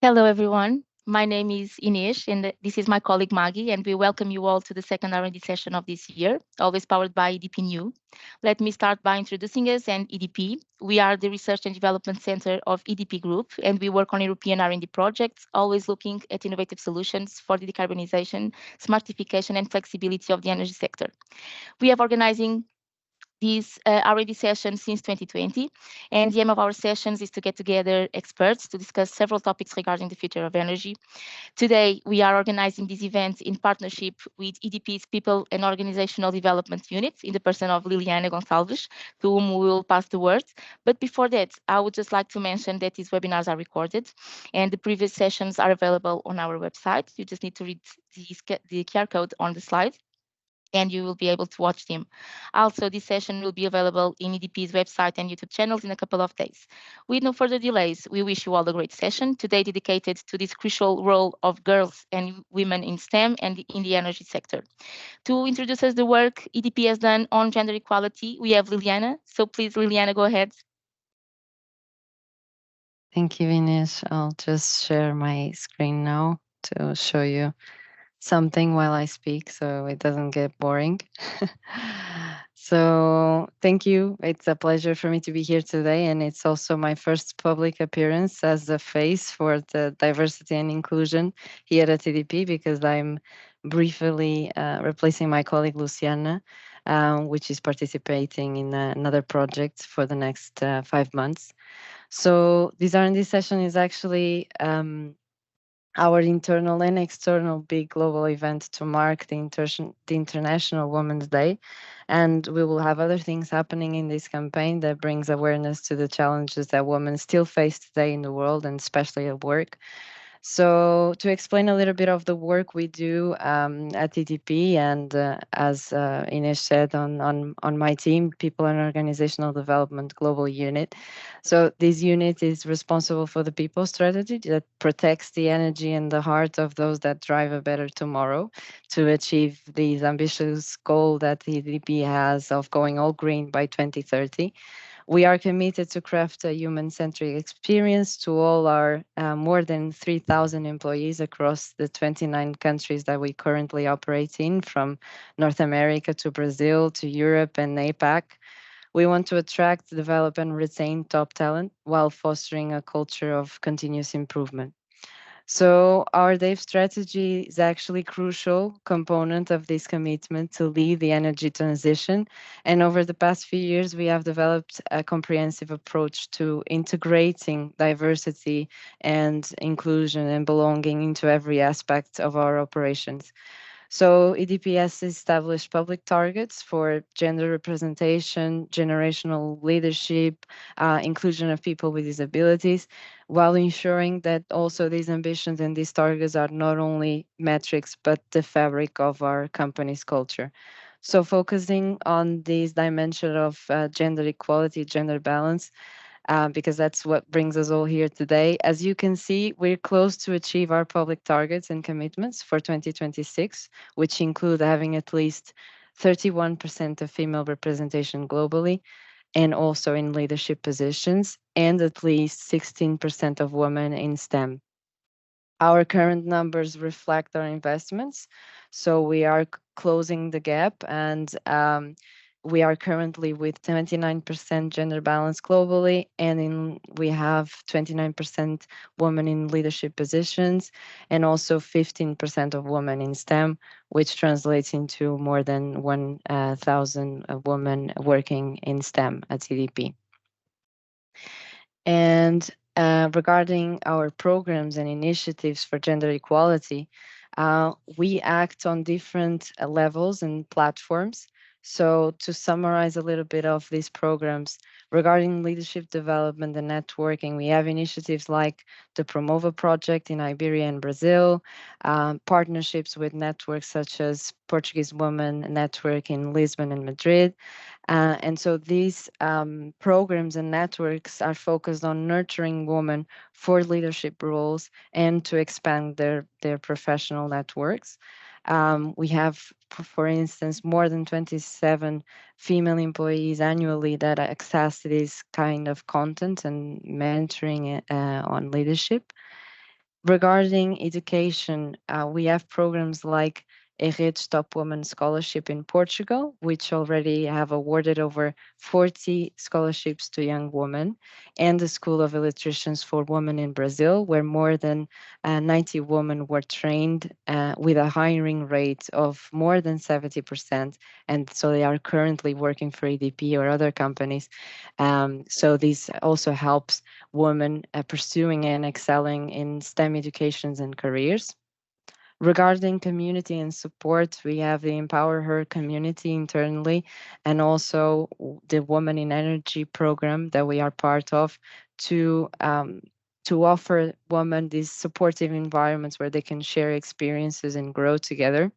Hello, everyone. My name is Inês, and this is my colleague Maggie, and we welcome you all to the second R&D session of this year, always powered by EDP New. Let me start by introducing us and EDP. We are the Research and Development Center of EDP Group, and we work on European R&D projects, always looking at innovative solutions for the decarbonization, smartification, and flexibility of the energy sector. We have organizing these R&D sessions since 2020. And the aim of our sessions is to get together experts to discuss several topics regarding the future of energy. Today, we are organizing this event in partnership with EDP's People and Organizational Development Unit in the person of Liliana Gonçalves, to whom we will pass the word. But before that, I would just like to mention that these webinars are recorded and the previous sessions are available on our website. You just need to read the QR code on the slide and you will be able to watch them. Also, this session will be available in EDP's website and YouTube channels in a couple of days. With no further delays, we wish you all a great session, today dedicated to this crucial role of girls and women in STEM and in the energy sector. To introduce us the work EDP has done on gender equality, we have Liliana. So please, Liliana, go ahead. Thank you, Ines. I'll just share my screen now to show you something while I speak so it doesn't get boring. So, thank you. It's a pleasure for me to be here today, and it's also my first public appearance as the face for the diversity and inclusion here at TDP because I'm briefly replacing my colleague Luciana, which is participating in another project for the next 5 months. So this R&D session is actually our internal and external big global event to mark the International Women's Day. And we will have other things happening in this campaign that brings awareness to the challenges that women still face today in the world and especially at work. So, to explain a little bit of the work we do at TTP, and as Ines said, on my team, People and Organizational Development Global Unit. So, this unit is responsible for the people strategy that protects the energy and the heart of those that drive a better tomorrow to achieve these ambitious goal that TTP has of going all green by 2030. We are committed to craft a human-centric experience to all our more than 3,000 employees across the 29 countries that we currently operate in, from North America to Brazil to Europe and APAC. We want to attract, develop, and retain top talent while fostering a culture of continuous improvement. So our DAVE strategy is actually crucial component of this commitment to lead the energy transition. And over the past few years, we have developed a comprehensive approach to integrating diversity and inclusion and belonging into every aspect of our operations. So EDPS established public targets for gender representation, generational leadership, inclusion of people with disabilities, while ensuring that also these ambitions and these targets are not only metrics, but the fabric of our company's culture. So focusing on this dimension of gender equality, gender balance, because that's what brings us all here today. As you can see, we're close to achieve our public targets and commitments for 2026, which include having at least 31% of female representation globally and also in leadership positions, and at least 16% of women in STEM. Our current numbers reflect our investments, so we are closing the gap, and we are currently with 29% gender balance globally, and we have 29% women in leadership positions, and also 15% of women in STEM, which translates into more than 1,000 women working in STEM at CDP. And regarding our programs and initiatives for gender equality, we act on different levels and platforms. So, to summarize a little bit of these programs, regarding leadership development and networking, we have initiatives like the Promova project in Iberia and Brazil, partnerships with networks such as Portuguese Women Network in Lisbon and Madrid, and so these programs and networks are focused on nurturing women for leadership roles and to expand their professional networks. We have, for instance, more than 27 female employees annually that access this kind of content and mentoring on leadership. Regarding education, we have programs like a Rede Top Woman Scholarship in Portugal, which already have awarded over 40 scholarships to young women, and the School of Electricians for Women in Brazil, where more than 90 women were trained with a hiring rate of more than 70%. And so they are currently working for EDP or other companies. So this also helps women pursuing and excelling in STEM educations and careers. Regarding community and support, we have the Empower Her community internally, and also the Women in Energy program that we are part of to offer women these supportive environments where they can share experiences and grow together.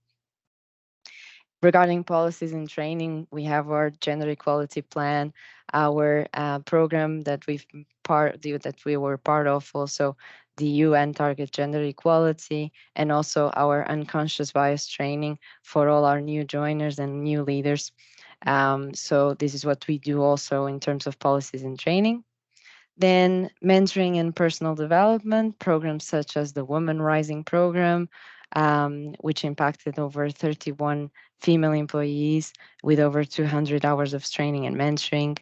Regarding policies and training, we have our gender equality plan, our program that we were part of, also the UN target gender equality, and also our unconscious bias training for all our new joiners and new leaders. So this is what we do also in terms of policies and training. Then mentoring and personal development programs such as the Woman Rising program, which impacted over 31 female employees with over 200 hours of training and mentoring.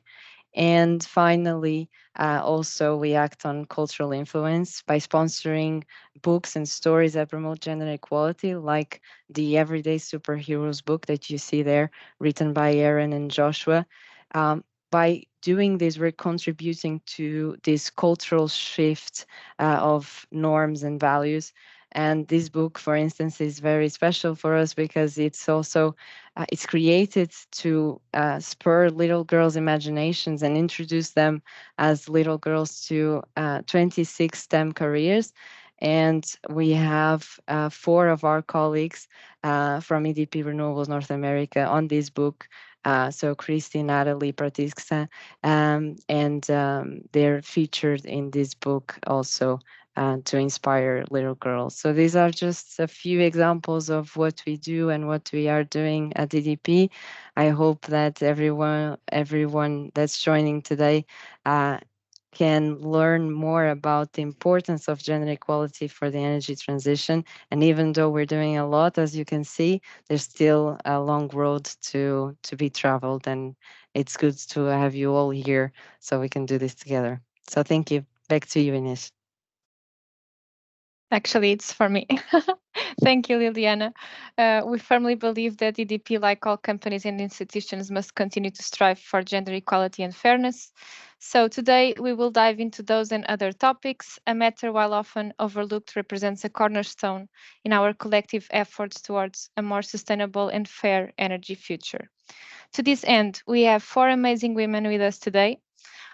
And finally, also we act on cultural influence by sponsoring books and stories that promote gender equality, like the Everyday Superheroes book that you see there, written by Aaron and Joshua. By doing this, we're contributing to this cultural shift of norms and values. And this book, for instance, is very special for us because it's created to spur little girls' imaginations and introduce them as little girls to 26 STEM careers. And we have four of our colleagues from EDP Renewables North America on this book. So Christy, Natalie, Pratiska, and they're featured in this book also to inspire little girls. So these are just a few examples of what we do and what we are doing at EDP. I hope that everyone that's joining today can learn more about the importance of gender equality for the energy transition. And even though we're doing a lot, as you can see, there's still a long road to be traveled. And it's good to have you all here so we can do this together. So thank you. Back to you, Ines. Actually, it's for me. Thank you, Liliana. We firmly believe that EDP, like all companies and institutions, must continue to strive for gender equality and fairness. So today we will dive into those and other topics. A matter, while often overlooked, represents a cornerstone in our collective efforts towards a more sustainable and fair energy future. To this end, we have four amazing women with us today.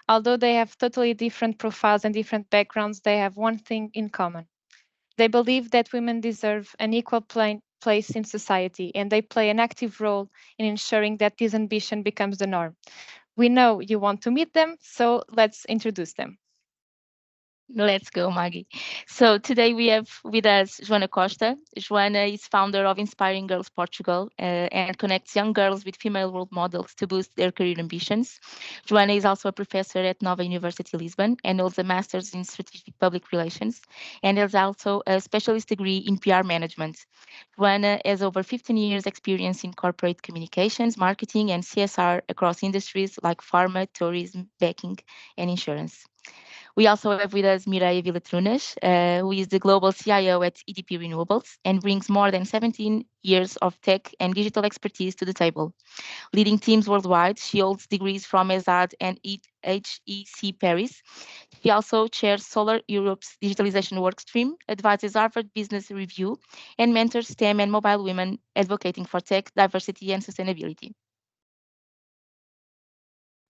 Although they have totally different profiles and different backgrounds, they have one thing in common. They believe that women deserve an equal place in society, and they play an active role in ensuring that this ambition becomes the norm. We know you want to meet them, so let's introduce them. Let's go, Maggie. So today we have with us Joana Costa. Joana is founder of Inspiring Girls Portugal and connects young girls with female role models to boost their career ambitions. Joana is also a professor at Nova University Lisbon and holds a master's in strategic public relations and has also a specialist degree in PR management. Joana has over 15 years experience in corporate communications, marketing, and CSR across industries like pharma, tourism, banking, and insurance. We also have with us Mireia Vila Trunas, who is the global CIO at EDP Renewables and brings more than 17 years of tech and digital expertise to the table. Leading teams worldwide, she holds degrees from ESAD and HEC Paris. She also chairs Solar Europe's digitalization workstream, advises Harvard Business Review, and mentors STEM and mobile women advocating for tech, diversity, and sustainability.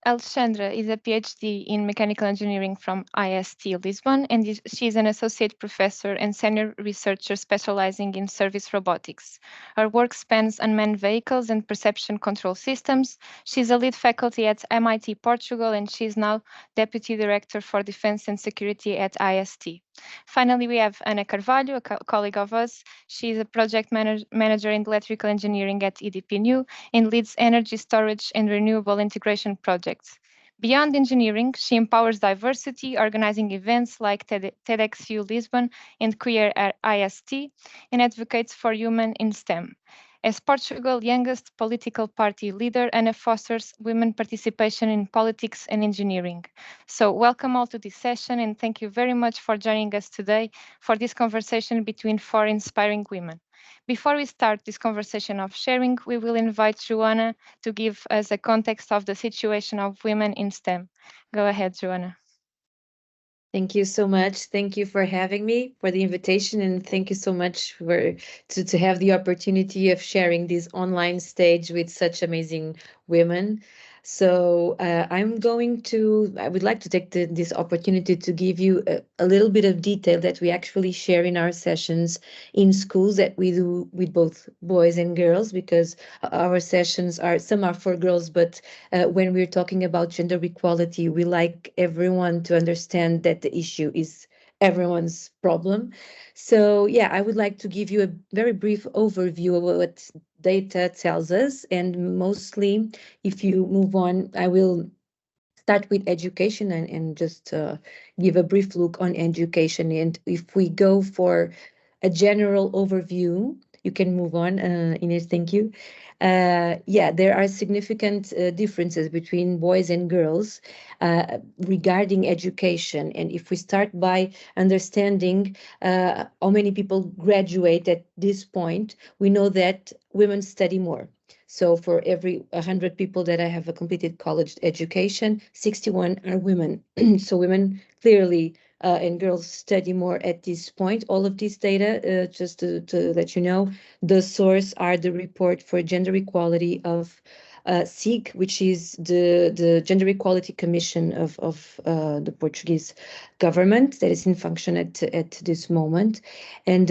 Alexandra is a PhD in mechanical engineering from IST Lisbon, and she's an associate professor and senior researcher specializing in service robotics. Her work spans unmanned vehicles and perception control systems. She's a lead faculty at MIT Portugal, and she's now deputy director for defense and security at IST. Finally, we have Ana Carvalho, a colleague of us. She's a project manager in electrical engineering at EDP New and leads energy storage and renewable integration projects. Beyond engineering, she empowers diversity, organizing events like TEDxU Lisbon and Queer IST, and advocates for women in STEM. As Portugal's youngest political party leader, Ana fosters women participation in politics and engineering. So welcome all to this session, and thank you very much for joining us today for this conversation between four inspiring women. Before we start this conversation of sharing, we will invite Joana to give us a context of the situation of women in STEM. Go ahead, Joana. Thank you so much. Thank you for having me, for the invitation, and thank you so much for to have the opportunity of sharing this online stage with such amazing women. So I would like to take this opportunity to give you a little bit of detail that we actually share in our sessions in schools that we do with both boys and girls, because our sessions some are for girls, but when we're talking about gender equality, we like everyone to understand that the issue is everyone's problem. So yeah, I would like to give you a very brief overview of what data tells us, and mostly if you move on, I will start with education and just give a brief look on education. And if we go for a general overview, you can move on, Ines, thank you. Yeah, there are significant differences between boys and girls regarding education. And if we start by understanding how many people graduate at this point, we know that women study more. So for every 100 people that I have a completed college education, 61 are women. So women clearly and girls study more at this point. All of this data, just to let you know, the source are the report for gender equality of SIG, which is the Gender Equality Commission of the Portuguese government that is in function at this moment. And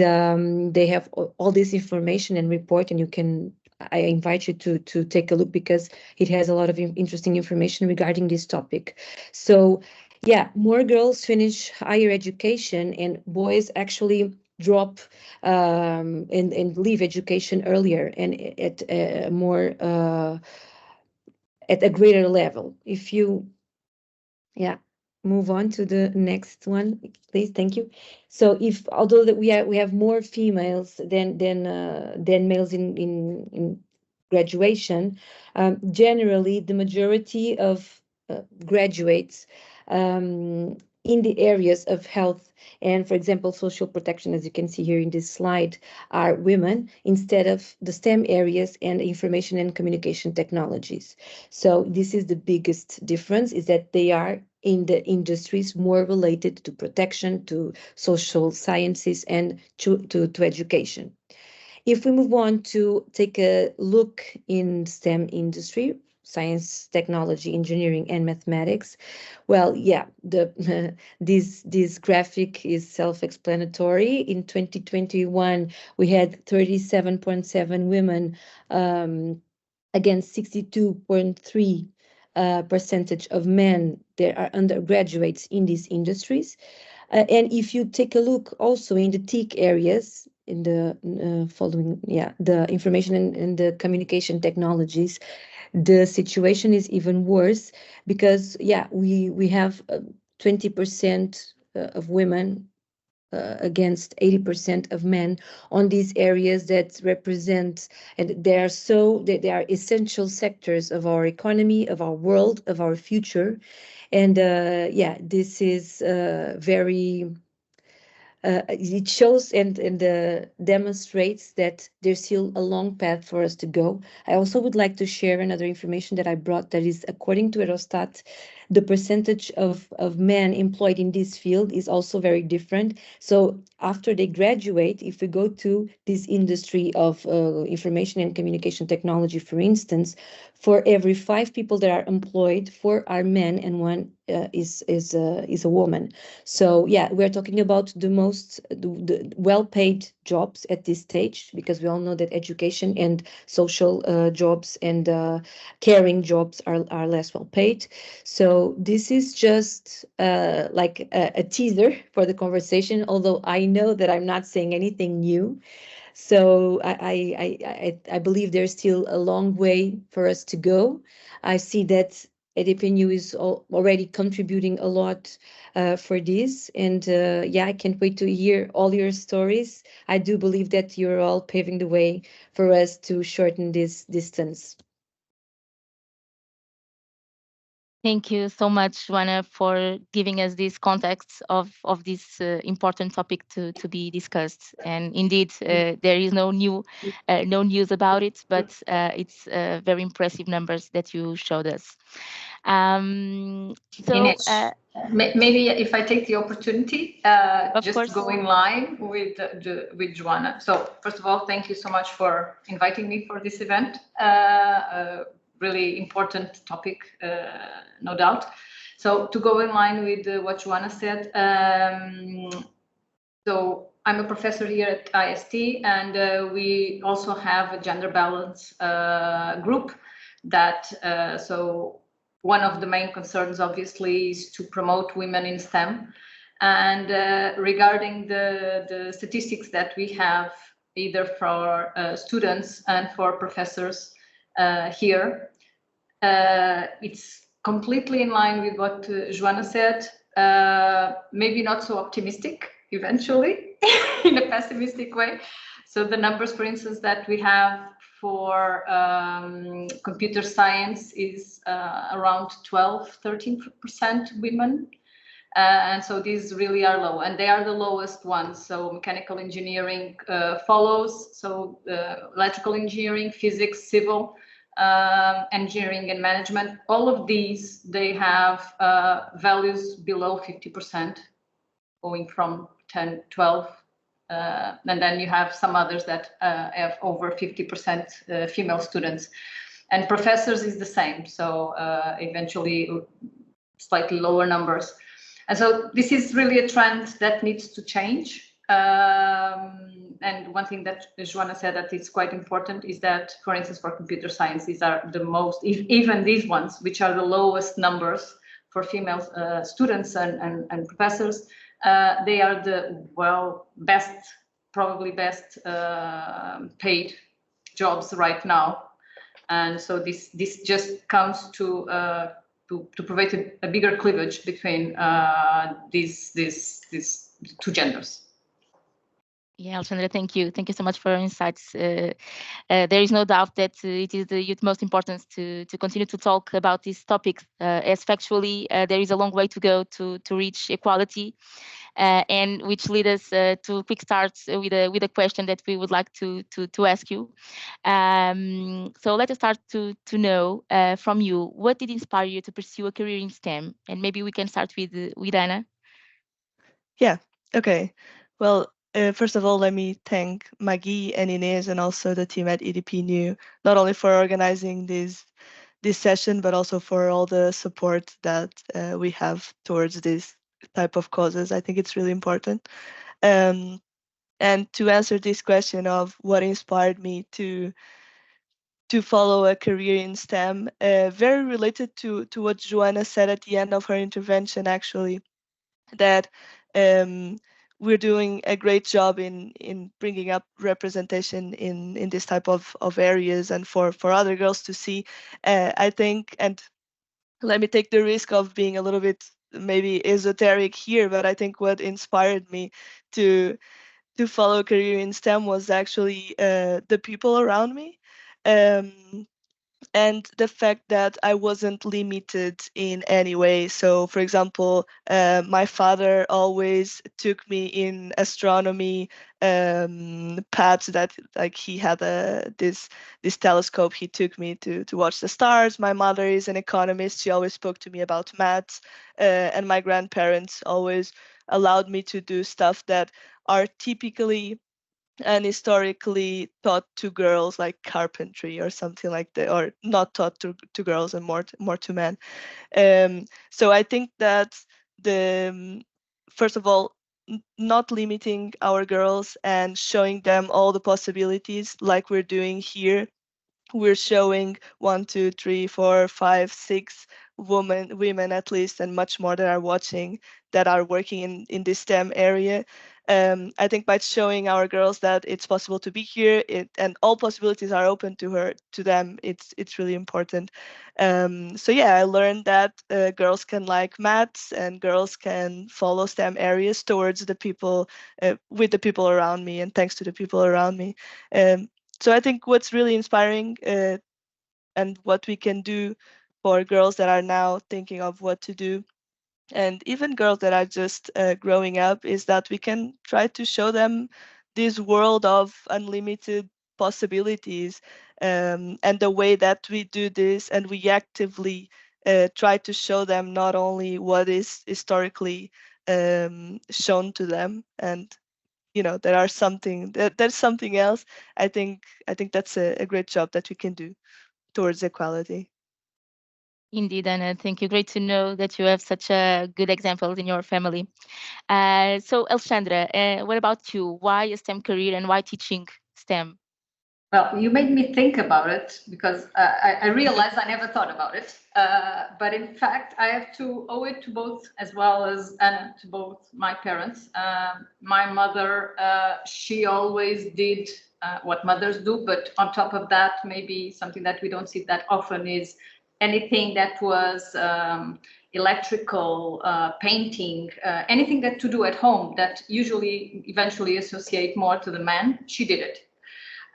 they have all this information and report, and I invite you to take a look because it has a lot of interesting information regarding this topic. So yeah, more girls finish higher education and boys actually drop and leave education earlier and at a more at a greater level. If you yeah move on to the next one, please. Thank you. So if although that we have more females than males in graduation, generally the majority of graduates in the areas of health and, for example, social protection, as you can see here in this slide, are women instead of the STEM areas and information and communication technologies. So this is the biggest difference, is that they are in the industries more related to protection, to social sciences, and to education. If we move on to take a look in STEM industry, science, technology, engineering, and mathematics, well, yeah, this graphic is self-explanatory. In 2021, we had 37.7 women against 62.3 percentage of men that are undergraduates in these industries. And if you take a look also in the TIC areas, in the following, the information and the communication technologies, the situation is even worse because, we have 20% of women against 80% of men on these areas that represent, and they are essential sectors of our economy, of our world, of our future. And this is very it shows and demonstrates that there's still a long path for us to go. I also would like to share another information that I brought that is, according to Eurostat, the percentage of men employed in this field is also very different. So after they graduate, if we go to this industry of information and communication technology, for instance, for every 5 people that are employed, 4 are men and 1 is a woman. So yeah, we're talking about the well-paid jobs at this stage, because we all know that education and social jobs and caring jobs are less well paid. So this is just like a teaser for the conversation, although I know that I'm not saying anything new. So I believe there's still a long way for us to go. I see that EDP New is already contributing a lot for this. And yeah, I can't wait to hear all your stories. I do believe that you're all paving the way for us to shorten this distance. Thank you so much, Joana, for giving us this context of this important topic to be discussed. And indeed, there is no news about it, but it's very impressive numbers that you showed us. So maybe if I take the opportunity, just course. to go in line with Joana. So first of all, thank you so much for inviting me for this event. Really important topic, no doubt. So to go in line with what Joana said, so I'm a professor here at IST, and we also have a gender balance group that, so one of the main concerns obviously is to promote women in STEM. And regarding the statistics that we have, either for students and for professors here, it's completely in line with what Joana said, maybe not so optimistic eventually, in a pessimistic way. So the numbers, for instance, that we have for computer science is around 12-13% women. And so these really are low, and they are the lowest ones. So mechanical engineering follows, so electrical engineering, physics, civil, engineering and management, all of these, they have values below 50%, going from 10, 12, and then you have some others that have over 50% female students. And professors is the same, so eventually slightly lower numbers. And so this is really a trend that needs to change. And one thing that Joana said that is quite important is that, for instance, for computer science, these are the most, even these ones, which are the lowest numbers for female students and professors, they are the, well, probably best paid jobs right now. And so this just comes to provide a bigger cleavage between these two genders. Yeah, Alexandra, thank you. Thank you so much for your insights. There is no doubt that it is the most important to continue to talk about these topics, as factually there is a long way to go to reach equality, and which lead us to a quick start with a question that we would like to ask you. So let us start to know from you, what did inspire you to pursue a career in STEM? And maybe we can start with Ana. Yeah, okay. Well, first of all, let me thank Maggie and Inez and also the team at EDP New, not only for organizing this session, but also for all the support that we have towards this type of causes. I think it's really important. And to answer this question of what inspired me to follow a career in STEM, very related to what Joana said at the end of her intervention, actually, that we're doing a great job in bringing up representation in this type of areas and for other girls to see. I think, and let me take the risk of being a little bit maybe esoteric here, but I think what inspired me to follow a career in STEM was actually the people around me. And the fact that I wasn't limited in any way. So, for example, my father always took me in astronomy paths that, like, he had this telescope. He took me to watch the stars. My mother is an economist. She always spoke to me about maths, and my grandparents always allowed me to do stuff that are typically and historically taught to girls, like carpentry or something like that, or not taught to girls and more to men. So I think that first of all, not limiting our girls and showing them all the possibilities like we're doing here. We're showing 1, 2, 3, 4, 5, 6 women at least, and much more that are watching, that are working in this STEM area. I think by showing our girls that it's possible to be here, and all possibilities are open to them, it's really important. So yeah, I learned that girls can like maths, and girls can follow STEM areas towards the people, with the people around me, and thanks to the people around me. So I think what's really inspiring, and what we can do for girls that are now thinking of what to do, and even girls that are just growing up, is that we can try to show them this world of unlimited possibilities, and the way that we do this, and we actively try to show them not only what is historically shown to them, and there's something else. I think that's a great job that we can do towards equality. Indeed, Anna, thank you. Great to know that you have such a good examples in your family. So, Alexandra, what about you? Why a STEM career and why teaching STEM? Well, you made me think about it because I realized I never thought about it. But in fact, I have to owe it to both, as well as Anna, to both my parents. My mother, she always did what mothers do, but on top of that, maybe something that we don't see that often is anything that was electrical, painting, anything that to do at home that usually eventually associate more to the man, she did it.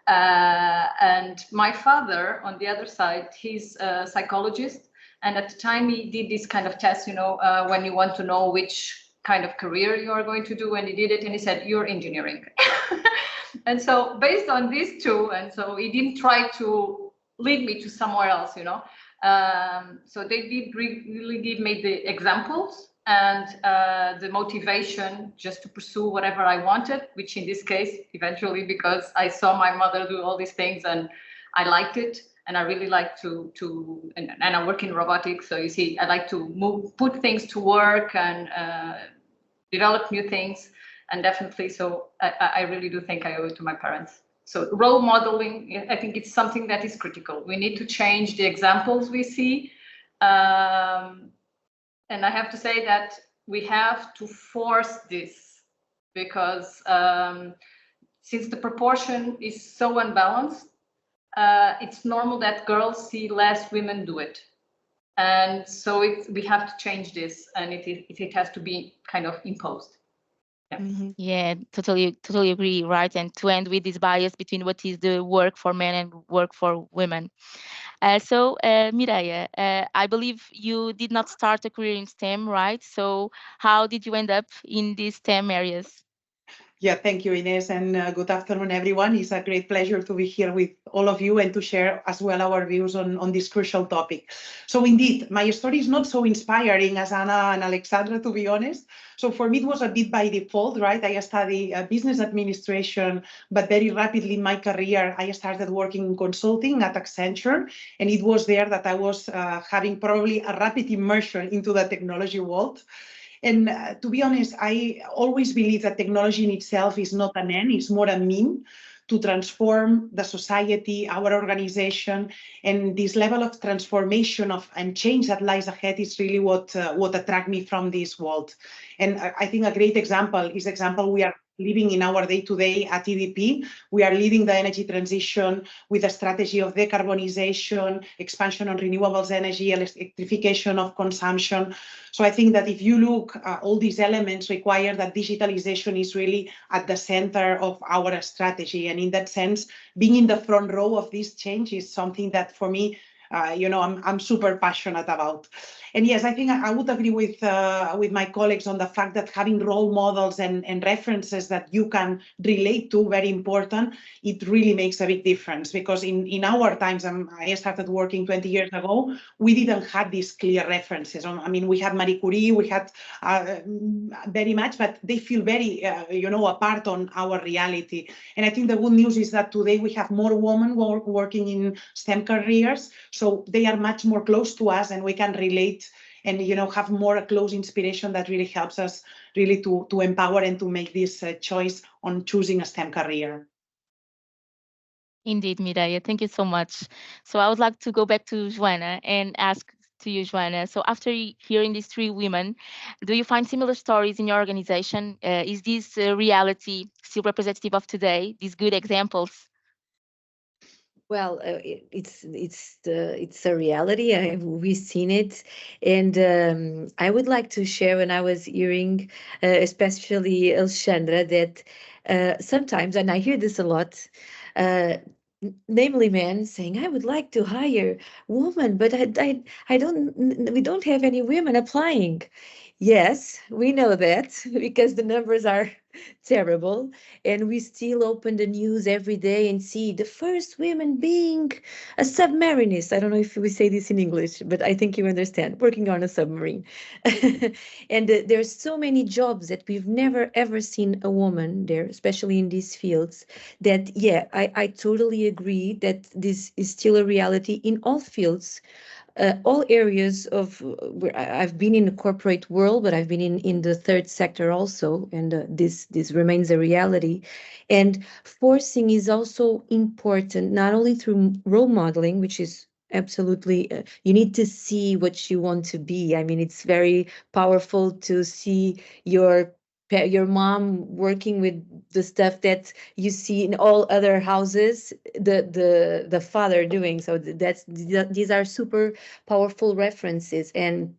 And my father, on the other side, he's a psychologist. And at the time he did this kind of test, when you want to know which kind of career you are going to do, and he did it and he said, you're engineering. And so based on these two, and so he didn't try to lead me to somewhere else, so they did really did make the examples and the motivation just to pursue whatever I wanted, which in this case, eventually, because I saw my mother do all these things and I liked it. And I really like and I work in robotics. So you see, I like to put things to work and develop new things. And definitely, so I really do think I owe it to my parents. So role modeling, I think it's something that is critical. We need to change the examples we see. And I have to say that we have to force this because since the proportion is so unbalanced, it's normal that girls see less women do it. And so we have to change this, and it has to be kind of imposed. Yeah. Mm-hmm. Yeah, totally agree, right? And to end with this bias between what is the work for men and work for women. So, Mireia, I believe you did not start a career in STEM, right? So how did you end up in these STEM areas? Yeah, thank you, Ines, and good afternoon, everyone. It's a great pleasure to be here with all of you and to share as well our views on this crucial topic. So indeed, my story is not so inspiring as Anna and Alexandra, to be honest. So for me, it was a bit by default, right? I studied business administration, but very rapidly in my career, I started working in consulting at Accenture. And it was there that I was having probably a rapid immersion into the technology world. And to be honest, I always believe that technology in itself is not an end, it's more a mean to transform the society, our organization, and this level of transformation and change that lies ahead is really what attracted me from this world. And I think a great example is the example we are living in our day-to-day at EDP. We are leading the energy transition with a strategy of decarbonization, expansion on renewables energy, electrification of consumption. So I think that if you look, all these elements require that digitalization is really at the center of our strategy. And in that sense, being in the front row of this change is something that for me, I'm super passionate about. And yes, I think I would agree with my colleagues on the fact that having role models and references that you can relate to, very important. It really makes a big difference because in our times, I started working 20 years ago, we didn't have these clear references. I mean, we had Marie Curie, we had very much, but they feel very, apart on our reality. And I think the good news is that today we have more women working in STEM careers. So they are much more close to us and we can relate and have more close inspiration that really helps us really to empower and to make this choice on choosing a STEM career. Indeed, Mireia, thank you so much. So I would like to go back to Joana and ask to you, Joanna. So after hearing these three women, do you find similar stories in your organization? Is this reality still representative of today? These good examples? Well, it's a reality. We've seen it, and I would like to share when I was hearing, especially Alexandra, that sometimes, and I hear this a lot, namely men saying, "I would like to hire women, but I don't. We don't have any women applying." Yes, we know that because the numbers are terrible, and we still open the news every day and see the first women being a submarinist. I don't know if we say this in English, but I think you understand, working on a submarine. And there's so many jobs that we've never ever seen a woman there, especially in these fields, that, yeah, I totally agree that this is still a reality in all fields, all areas of where I've been in the corporate world, but I've been in the third sector also, and this remains a reality. And forcing is also important, not only through role modeling, which is absolutely you need to see what you want to be. I mean, it's very powerful to see your mom working with the stuff that you see in all other houses, the father doing. So these are super powerful references. And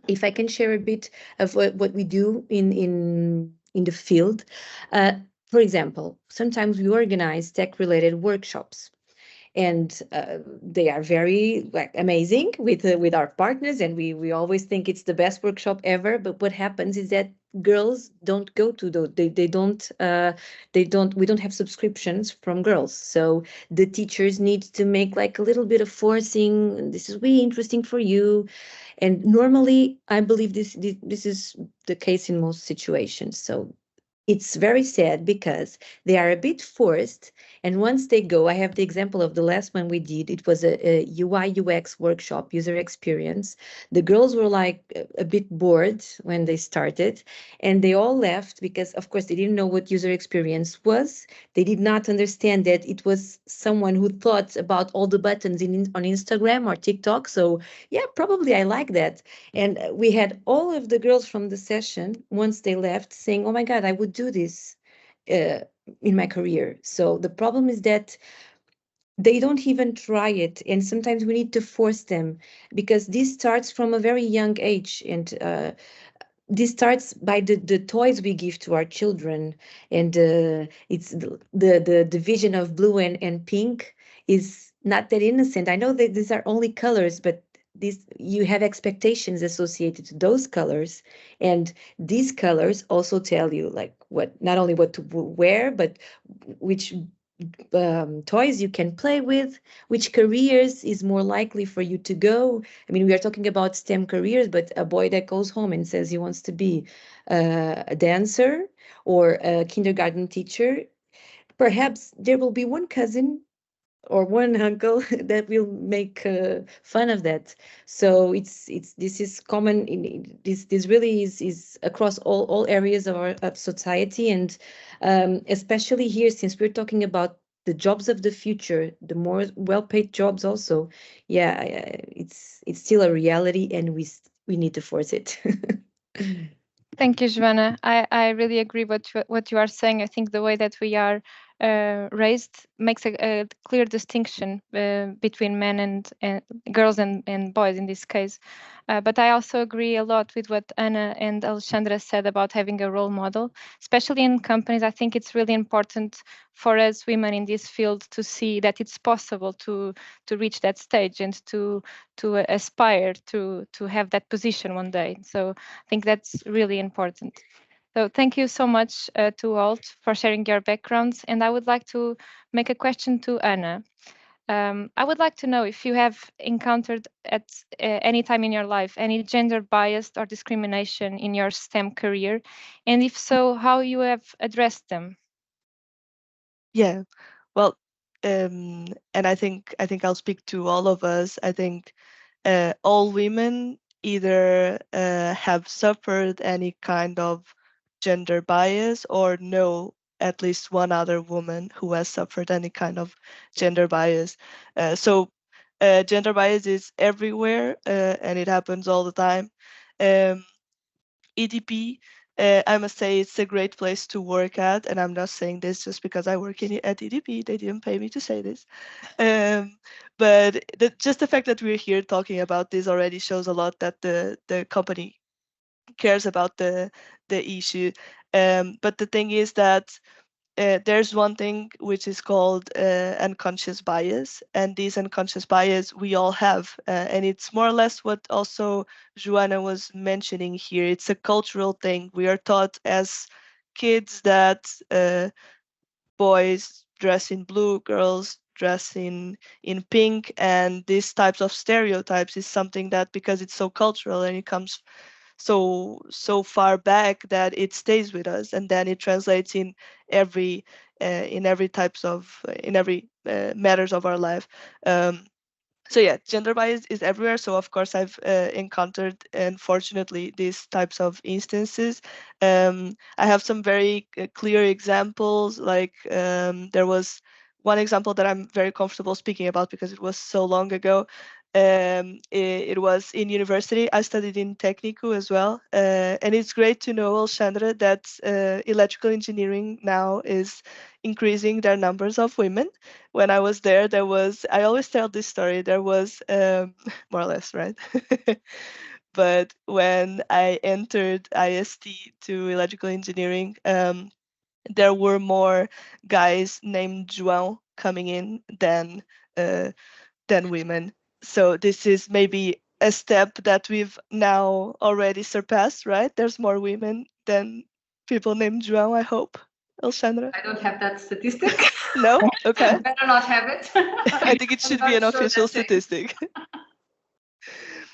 if I can share a bit of what we do in the field, uh, for example, sometimes we organize tech related workshops, and they are very like amazing with our partners, and we always think it's the best workshop ever. But what happens is that girls don't go to those. They don't we don't have subscriptions from girls, so the teachers need to make like a little bit of forcing. This is really interesting for you, and normally I believe this is the case in most situations. So it's very sad because they are a bit forced. And once they go, I have the example of the last one we did. It was a UI UX workshop, user experience. The girls were like a bit bored when they started, and they all left because, of course, they didn't know what user experience was. They did not understand that it was someone who thought about all the buttons on Instagram or TikTok. So, yeah, probably I like that. And we had all of the girls from the session, once they left, saying, "Oh my God, I would do this uh, in my career." So the problem is that they don't even try it. And sometimes we need to force them, because this starts from a very young age. And this starts by the toys we give to our children. And it's the vision of blue and pink is not that innocent. I know that these are only colors, but you have expectations associated to those colors, and these colors also tell you like what, not only what to wear, but which toys you can play with, which careers is more likely for you to go. I mean, we are talking about STEM careers, but a boy that goes home and says he wants to be a dancer or a kindergarten teacher, perhaps there will be one cousin or one uncle that will make fun of that. So it's this is common this really is across all areas of our of society. And especially here, since we're talking about the jobs of the future, the more well-paid jobs also, yeah, it's still a reality, and we need to force it. Thank you, Joanna. I really agree what you are saying. I think the way that we are raised makes a clear distinction between men and girls and boys in this case. But I also agree a lot with what Ana and Alexandra said about having a role model, especially in companies. I think it's really important for us women in this field to see that it's possible to reach that stage and to aspire to have that position one day. So I think that's really important. So thank you so much to all for sharing your backgrounds. And I would like to make a question to Ana. I would like to know if you have encountered at any time in your life any gender bias or discrimination in your STEM career, and if so, how you have addressed them. Yeah, well, and I think I'll speak to all of us. I think all women either have suffered any kind of gender bias or know at least one other woman who has suffered any kind of gender bias. So Gender bias is everywhere, and it happens all the time. EDP, I must say it's a great place to work at, and I'm not saying this just because I work at EDP. They didn't pay me to say this. But just the fact that we're here talking about this already shows a lot that the company cares about the issue. But the thing is that there's one thing which is called unconscious bias, and this unconscious bias we all have, and it's more or less what also Joana was mentioning here. It's a cultural thing. We are taught as kids that boys dress in blue, girls dress in pink, and these types of stereotypes is something that, because it's so cultural and it comes so far back, that it stays with us, and then it translates in every types of in every matters of our life. So yeah, gender bias is everywhere. So of course I've encountered, unfortunately, these types of instances. I have some very clear examples. Like there was one example that I'm very comfortable speaking about because it was so long ago. It was in university. I studied in Técnico as well, and it's great to know, Alexandra, that electrical engineering now is increasing their numbers of women. When I was there, I always tell this story, there was more or less, right? But when I entered IST to electrical engineering, there were more guys named João coming in than women. So this is maybe a step that we've now already surpassed, right? There's more women than people named João, I hope. Alexandra? I don't have that statistic. No? Okay. Better not have it. I think it should be an official statistic.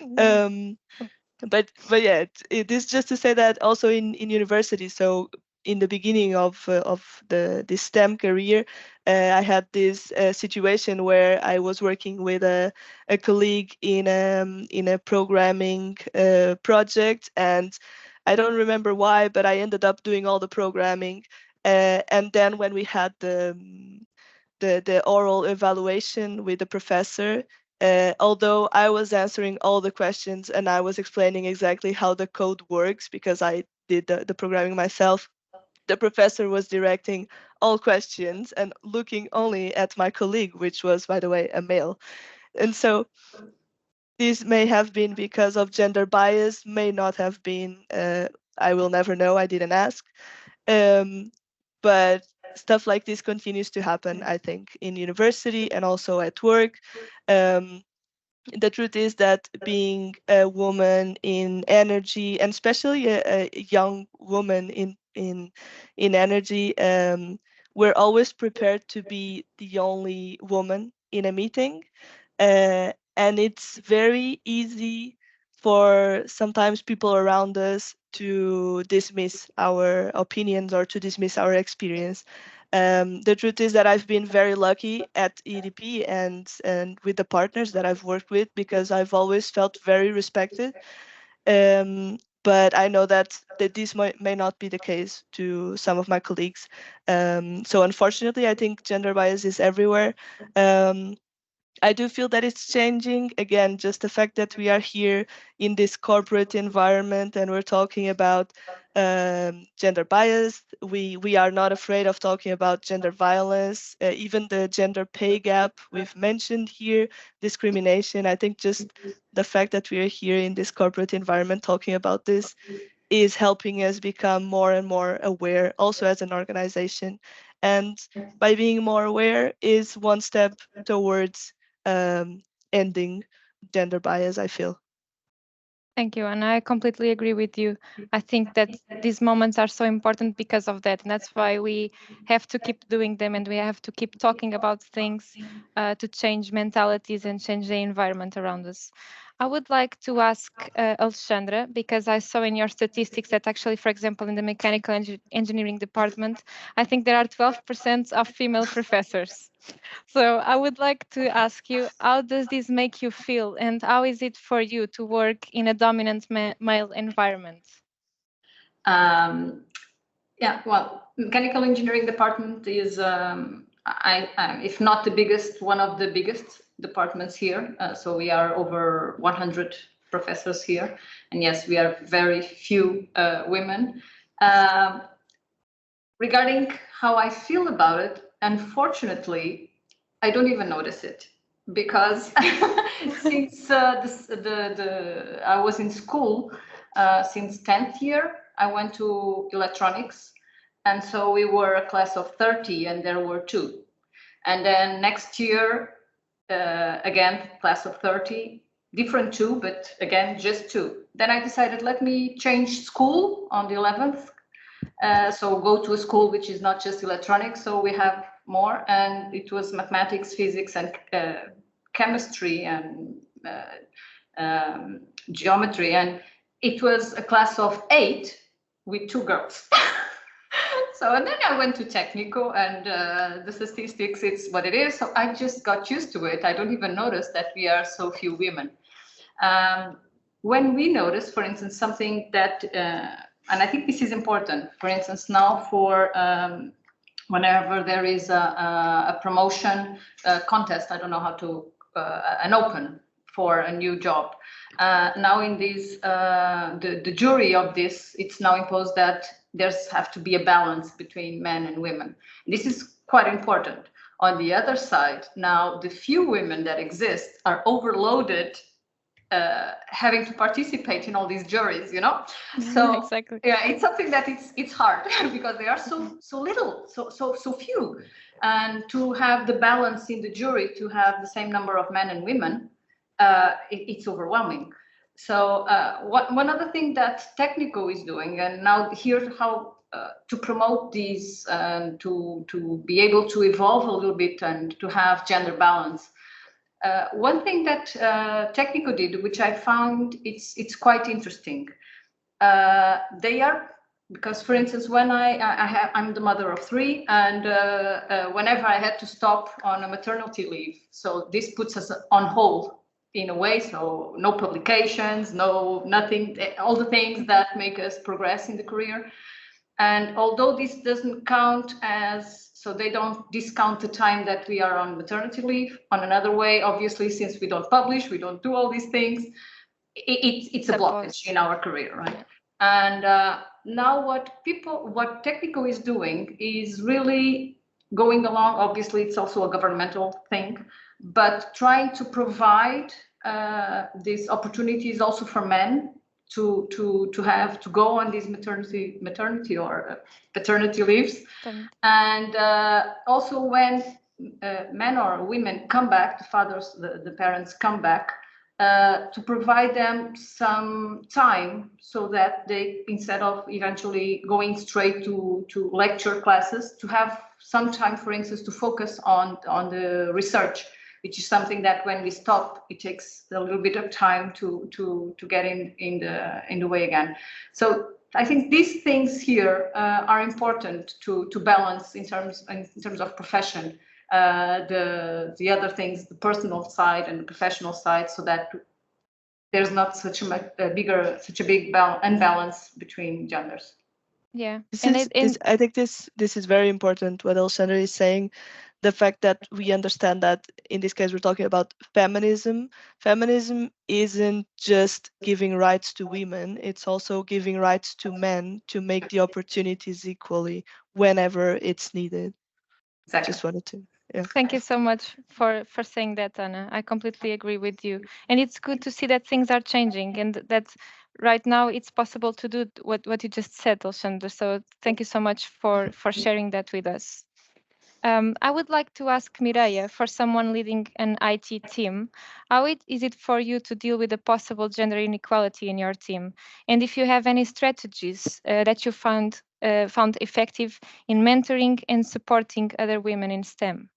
But yeah, it is just to say that also in university. So in the beginning of the STEM career, I had this situation where I was working with a colleague in a programming project, and I don't remember why, but I ended up doing all the programming. And then when we had the oral evaluation with the professor, although I was answering all the questions and I was explaining exactly how the code works because I did the programming myself, the professor was directing all questions and looking only at my colleague, which was, by the way, a male. And so this may have been because of gender bias, may not have been. I will never know. I didn't ask. But stuff like this continues to happen, I think, in university and also at work. The truth is that being a woman in energy, and especially a young woman in energy, we're always prepared to be the only woman in a meeting, and it's very easy for sometimes people around us to dismiss our opinions or to dismiss our experience. The truth is that I've been very lucky at EDP and with the partners that I've worked with, because I've always felt very respected. But I know that this may not be the case to some of my colleagues. So unfortunately, I think gender bias is everywhere. I do feel that it's changing. Again, just the fact that we are here in this corporate environment and we're talking about gender bias. We are not afraid of talking about gender violence, even the gender pay gap we've mentioned here, discrimination. I think just the fact that we are here in this corporate environment talking about this is helping us become more and more aware also as an organization. And by being more aware is one step towards ending gender bias, I feel. Thank you, and I completely agree with you. I think that these moments are so important because of that, and that's why we have to keep doing them, and we have to keep talking about things to change mentalities and change the environment around us. I would like to ask Alexandra, because I saw in your statistics that actually, for example, in the mechanical engineering department, I think there are 12% of female professors. So I would like to ask you, how does this make you feel, and how is it for you to work in a dominant male environment? Yeah, well, mechanical engineering department is if not the biggest, one of the biggest departments here. So we are over 100 professors here, and yes, we are very few women. Regarding how I feel about it, unfortunately, I don't even notice it, because since I was in school, since 10th year, I went to electronics, and so we were a class of 30 and there were 2. And then next year, again, class of 30, different 2, but again, just 2. Then I decided, let me change school on the 11th. So go to a school which is not just electronics, so we have more, and it was mathematics, physics, and chemistry, and geometry, and it was a class of 8 with 2 girls. So, and then I went to Technico, and the statistics, it's what it is, so I just got used to it. I don't even notice that we are so few women. When we notice, for instance, something that and I think this is important. For instance, now for whenever there is a promotion contest, I don't know how to, an open for a new job. Now in this, the jury of this, it's now imposed that there's have to be a balance between men and women. This is quite important. On the other side, now the few women that exist are overloaded, having to participate in all these juries, you know. So exactly. Yeah, it's something that it's hard because they are so little, so few, and to have the balance in the jury, to have the same number of men and women, it's overwhelming. So one other thing that Technico is doing, and now here's how to promote these and to be able to evolve a little bit and to have gender balance. One thing that Technico did, which I found it's quite interesting. They are, because for instance, when I'm the mother of 3, and whenever I had to stop on a maternity leave, so this puts us on hold in a way. So no publications, no nothing, all the things that make us progress in the career. And although this doesn't count as, so they don't discount the time that we are on maternity leave. On another way, obviously, since we don't publish, we don't do all these things, it's a blockage in our career, right? And now what Technico is doing is really going along. Obviously, it's also a governmental thing, but trying to provide these opportunities also for men to have to go on these maternity or paternity leaves, and also when men or women come back, the fathers, the parents come back, to provide them some time so that they, instead of eventually going straight to lecture classes, to have some time, for instance, to focus on the research, which is something that when we stop, it takes a little bit of time to get in the way again. So I think these things here are important to balance in terms of profession. The other things, the personal side and the professional side, so that there's not such a big unbalance between genders. Yeah, I think this is very important, what Alexandra is saying. The fact that we understand that in this case we're talking about feminism. Feminism isn't just giving rights to women, it's also giving rights to men to make the opportunities equally whenever it's needed. Exactly. Just wanted to. Yeah. Thank you so much for saying that, Ana. I completely agree with you. And it's good to see that things are changing and that right now it's possible to do what you just said, Alexandra. So thank you so much for sharing that with us. I would like to ask Mireia, for someone leading an IT team, how is it for you to deal with the possible gender inequality in your team? And if you have any strategies that you found effective in mentoring and supporting other women in STEM?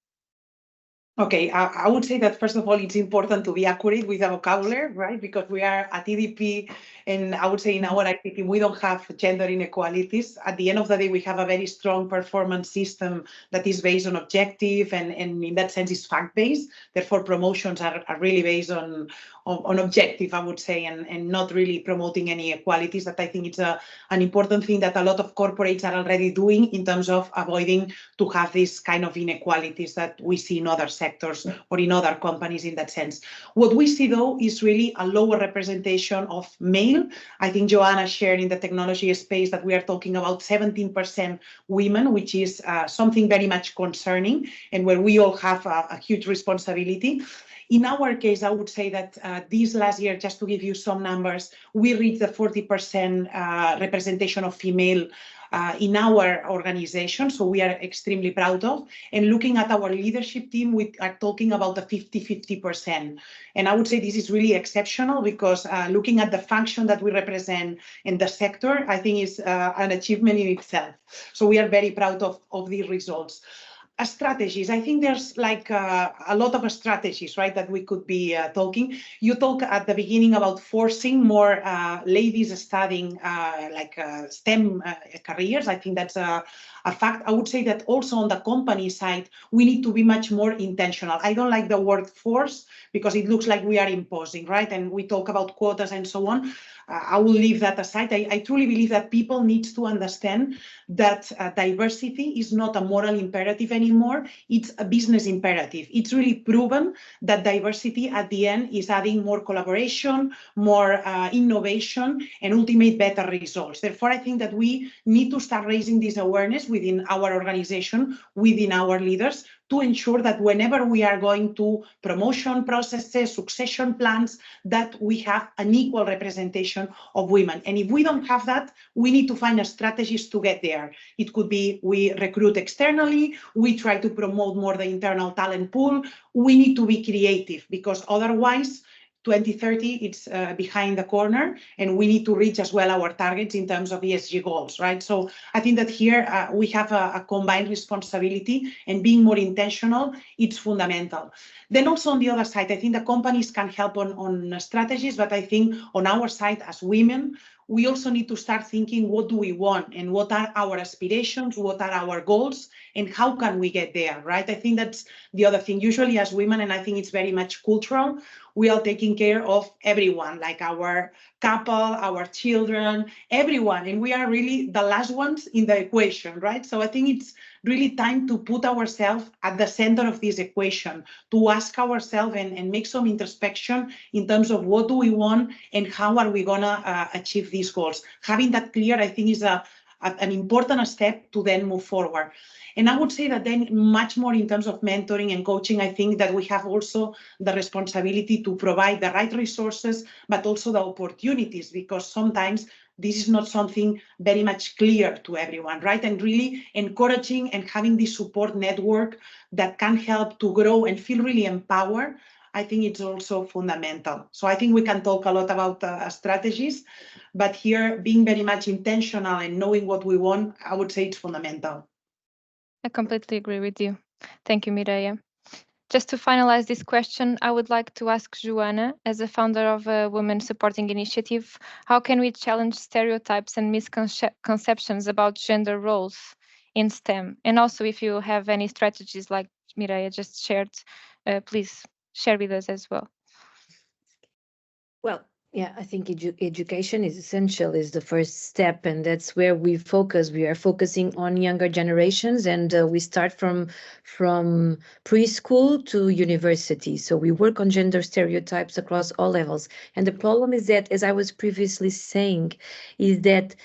Okay, I would say that first of all, it's important to be accurate with the vocabulary, right? Because we are at EDP, and I would say in our IT team, we don't have gender inequalities. At the end of the day, we have a very strong performance system that is based on objective, and in that sense is fact-based. Therefore, promotions are really based on on objective, I would say, and not really promoting any equalities. That I think it's an important thing that a lot of corporates are already doing in terms of avoiding to have these kind of inequalities that we see in other sectors or in other companies in that sense. What we see though is really a lower representation of male. I think Joana shared in the technology space that we are talking about 17% women, which is something very much concerning and where we all have a huge responsibility. In our case, I would say that this last year, just to give you some numbers, we reached the 40% representation of female in our organization, so we are extremely proud of. And looking at our leadership team, we are talking about the 50-50%. And I would say this is really exceptional because looking at the function that we represent in the sector, I think is an achievement in itself. So we are very proud of these results. Strategies. I think there's like a lot of strategies, right, that we could be talking. You talk at the beginning about forcing more ladies studying STEM careers. I think that's a fact. I would say that also on the company side, we need to be much more intentional. I don't like the word force because it looks like we are imposing, right? And we talk about quotas and so on. I will leave that aside. I truly believe that people need to understand that diversity is not a moral imperative anymore. It's a business imperative. It's really proven that diversity at the end is adding more collaboration, more innovation, and ultimate better results. Therefore, I think that we need to start raising this awareness within our organization, within our leaders, to ensure that whenever we are going to promotion processes, succession plans, that we have an equal representation of women. And if we don't have that, we need to find strategies to get there. It could be we recruit externally, we try to promote more the internal talent pool. We need to be creative because otherwise 2030, it's behind the corner, and we need to reach as well our targets in terms of ESG goals, right? So I think that here we have a combined responsibility, and being more intentional, it's fundamental. Then also on the other side, I think the companies can help on strategies, but I think on our side as women, we also need to start thinking, what do we want and what are our aspirations, what are our goals, and how can we get there, right? I think that's the other thing. Usually as women, and I think it's very much cultural, we are taking care of everyone, like our couple, our children, everyone, and we are really the last ones in the equation, right? So I think it's really time to put ourselves at the center of this equation, to ask ourselves and make some introspection in terms of what do we want and how are we gonna achieve these goals. Having that clear, I think, is an important step to then move forward. And I would say that then much more in terms of mentoring and coaching, I think that we have also the responsibility to provide the right resources, but also the opportunities, because sometimes this is not something very much clear to everyone, right? And really encouraging and having this support network that can help to grow and feel really empowered, I think it's also fundamental. So I think we can talk a lot about strategies, but here being very much intentional and knowing what we want, I would say it's fundamental. I completely agree with you. Thank you, Mireia. Just to finalize this question, I would like to ask Joana, as a founder of a Women Supporting Initiative, how can we challenge stereotypes and misconceptions about gender roles in STEM? And also, if you have any strategies like Mireia just shared, please share with us as well. Well, yeah, I think education is essential, is the first step, and that's where we focus. We are focusing on younger generations, and we start from preschool to university. So we work on gender stereotypes across all levels. And the problem is that, as I was previously saying, is that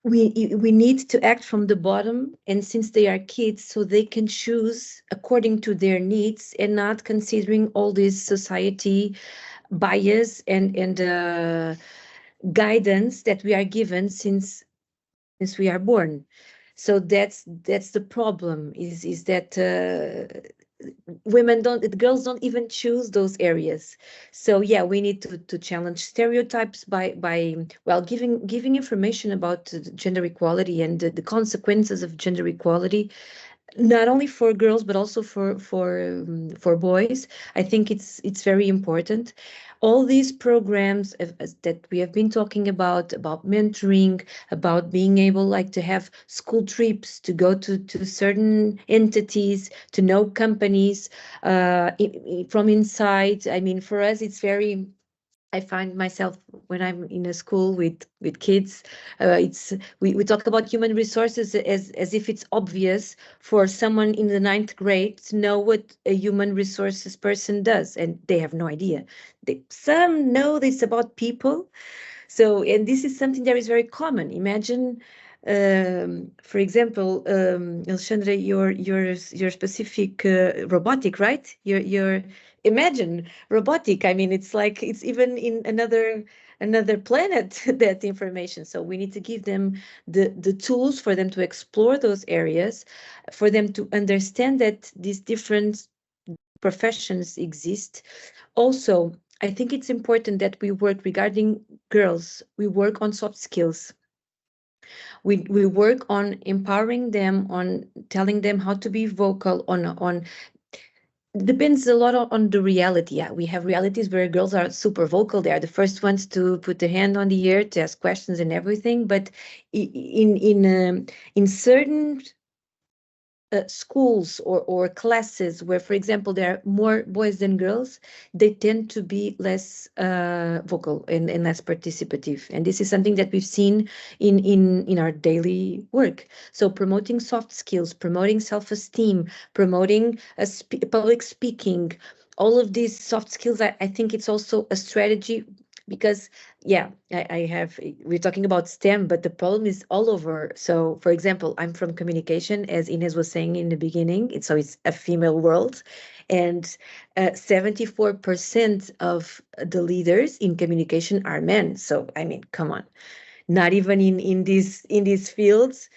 we need to act from the bottom, and since they are kids, so they can choose according to their needs and not considering all this society bias and guidance that we are given since we are born. So that's the problem, is that girls don't even choose those areas. So yeah, we need to challenge stereotypes by giving information about gender equality and the consequences of gender equality, not only for girls but also for boys. I think it's very important. all these programs that we have been talking about mentoring, about being able like to have school trips, to go to certain entities, to know companies from inside. I mean, for us, it's very, I find myself when I'm in a school with kids, we talk about human resources as if it's obvious for someone in the ninth grade to know what a human resources person does, and they have no idea. Some know this about people. So, and this is something that is very common. Imagine, for example, Alexandra, your specific robotic, right? Your imagine robotic. I mean, it's like it's even in another planet that information. So we need to give them the tools for them to explore those areas, for them to understand that these different professions exist. Also, I think it's important that we work regarding girls. We work on soft skills. We work on empowering them, on telling them how to be vocal, on depends a lot on the reality. Yeah, we have realities where girls are super vocal. They are the first ones to put the hand on the ear, to ask questions and everything. But in certain schools or classes where, for example, there are more boys than girls, they tend to be less vocal and less participative. And this is something that we've seen in our daily work. So promoting soft skills, promoting self-esteem, promoting public speaking, all of these soft skills, I think it's also a strategy because yeah, we're talking about STEM, but the problem is all over. So for example, I'm from communication, as Ines was saying in the beginning. It's a female world, and 74% of the leaders in communication are men. So I mean, come on, not even in these fields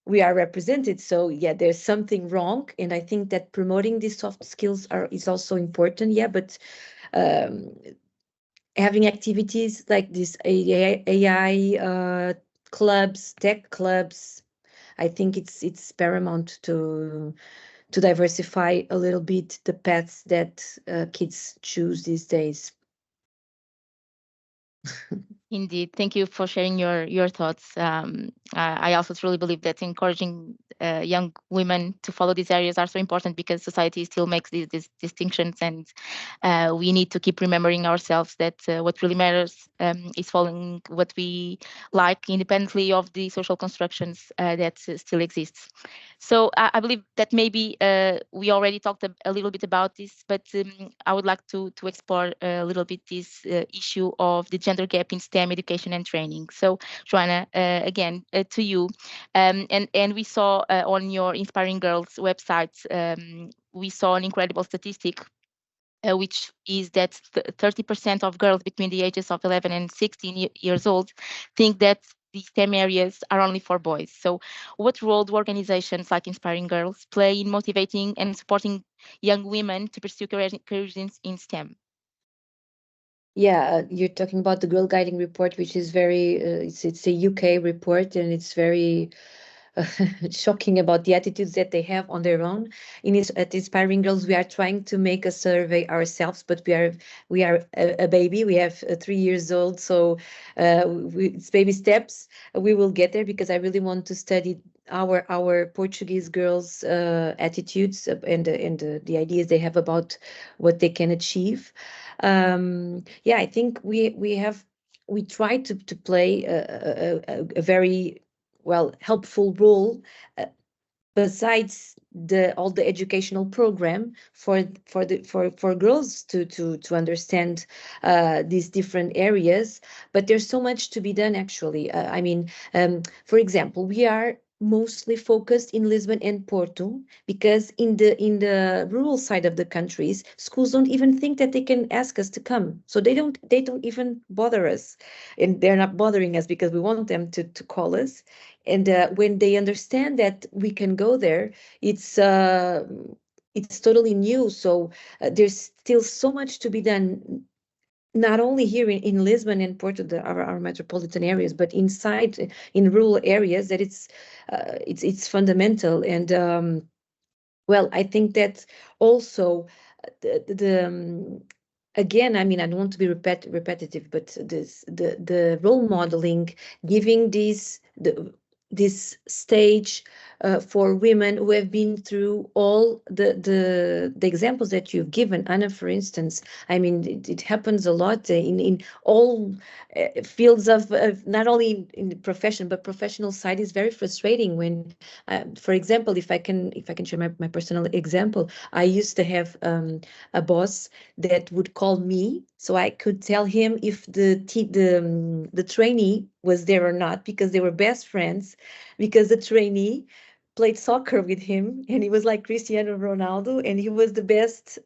we are represented. So yeah, there's something wrong, and I think that promoting these soft skills is also important. Yeah, but um, having activities like this AI clubs, tech clubs, I think it's paramount to diversify a little bit the paths that kids choose these days. Indeed, thank you for sharing your thoughts. I also truly believe that encouraging young women to follow these areas are so important because society still makes these distinctions, and we need to keep remembering ourselves that what really matters is following what we like, independently of the social constructions that still exists. So I believe that maybe we already talked a little bit about this, but I would like to explore a little bit this issue of the gender gap in STEM education and training. So Joana, again, to you, and we saw on your Inspiring Girls website, we saw an incredible statistic, which is that 30% of girls between the ages of 11 and 16 years old think that these STEM areas are only for boys. So what role do organizations like Inspiring Girls play in motivating and supporting young women to pursue careers in STEM? Yeah, you're talking about the Girl Guiding Report, which is very, it's a UK report, and it's very shocking about the attitudes that they have on their own. At Inspiring Girls, we are trying to make a survey ourselves, but we are a baby. We have 3 years old, so it's baby steps. We will get there because I really want to study our Portuguese girls' attitudes and the ideas they have about what they can achieve. Yeah, I think we try to play a very helpful role besides all the educational program for girls to understand these different areas. But there's so much to be done actually. I mean, for example, we are mostly focused in Lisbon and Porto because in the rural side of the countries, schools don't even think that they can ask us to come, so they don't even bother us, and they're not bothering us because we want them to call us. And when they understand that we can go there, it's totally new. So there's still so much to be done, not only here in Lisbon and Porto, our metropolitan areas, but inside in rural areas. That it's fundamental. And I think that also the again, I mean, I don't want to be repetitive, but the role modeling, giving this stage for women who have been through all the examples that you've given, Anna, for instance. I mean, it happens a lot in all fields of not only in the profession but professional side is very frustrating when, for example, if I can share my personal example, I used to have a boss that would call me so I could tell him if the trainee was there or not, because they were best friends, because the trainee played soccer with him and he was like Cristiano Ronaldo and he was the best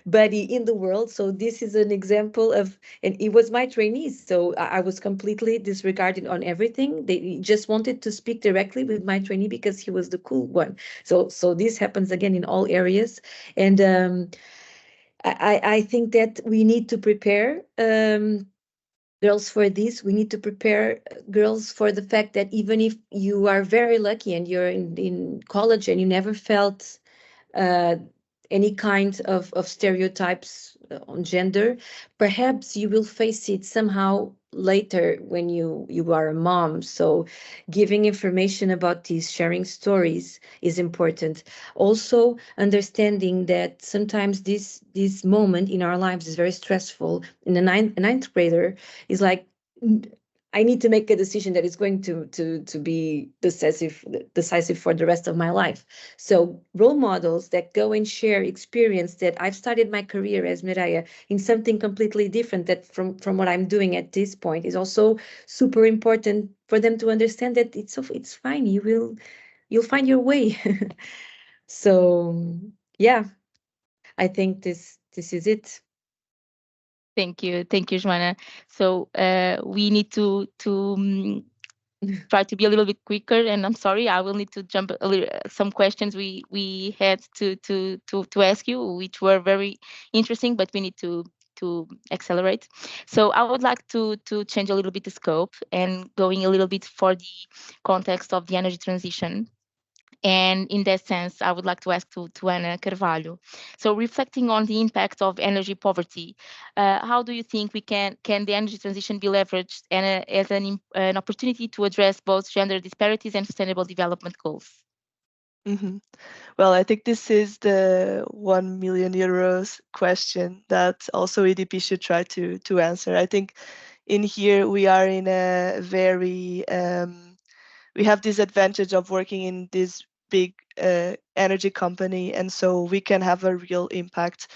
buddy in the world. So this is an example of, and he was my trainee, so I was completely disregarded on everything. They just wanted to speak directly with my trainee because he was the cool one. So this happens again in all areas. And I think that we need to prepare girls for this. We need to prepare girls for the fact that even if you are very lucky and you're in college and you never felt uh, any kind of stereotypes on gender, perhaps you will face it somehow later when you are a mom. So giving information about these, sharing stories is important. Also understanding that sometimes this moment in our lives is very stressful. In the ninth grader is like, I need to make a decision that is going to be decisive for the rest of my life. So role models that go and share experience that I've started my career as Mireia in something completely different that from what I'm doing at this point is also super important for them to understand that it's fine. You'll find your way. So yeah, I think this is it. Thank you, Joanna. So we need to try to be a little bit quicker, and I'm sorry, I will need to jump a little, some questions we had to ask you, which were very interesting, but we need to accelerate. So I would like to change a little bit the scope and going a little bit for the context of the energy transition. And in that sense, I would like to ask to Ana Carvalho. So reflecting on the impact of energy poverty, how do you think we can the energy transition be leveraged and as an opportunity to address both gender disparities and sustainable development goals? Mm-hmm. Well, I think this is the 1 million euros question that also EDP should try to answer. I think in here we are in a very we have this advantage of working in this big energy company, and so we can have a real impact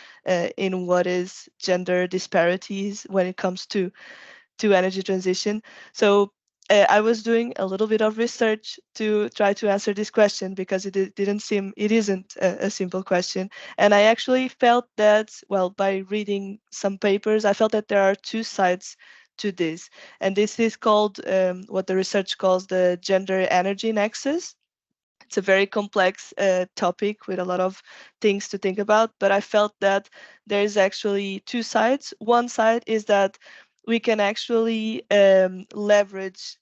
in what is gender disparities when it comes to energy transition. So I was doing a little bit of research to try to answer this question because it isn't a simple question. And I actually felt that, well, by reading some papers, I felt that there are two sides to this. And this is called what the research calls the gender energy nexus. It's a very complex topic with a lot of things to think about, but I felt that there's actually two sides. One side is that we can actually leverage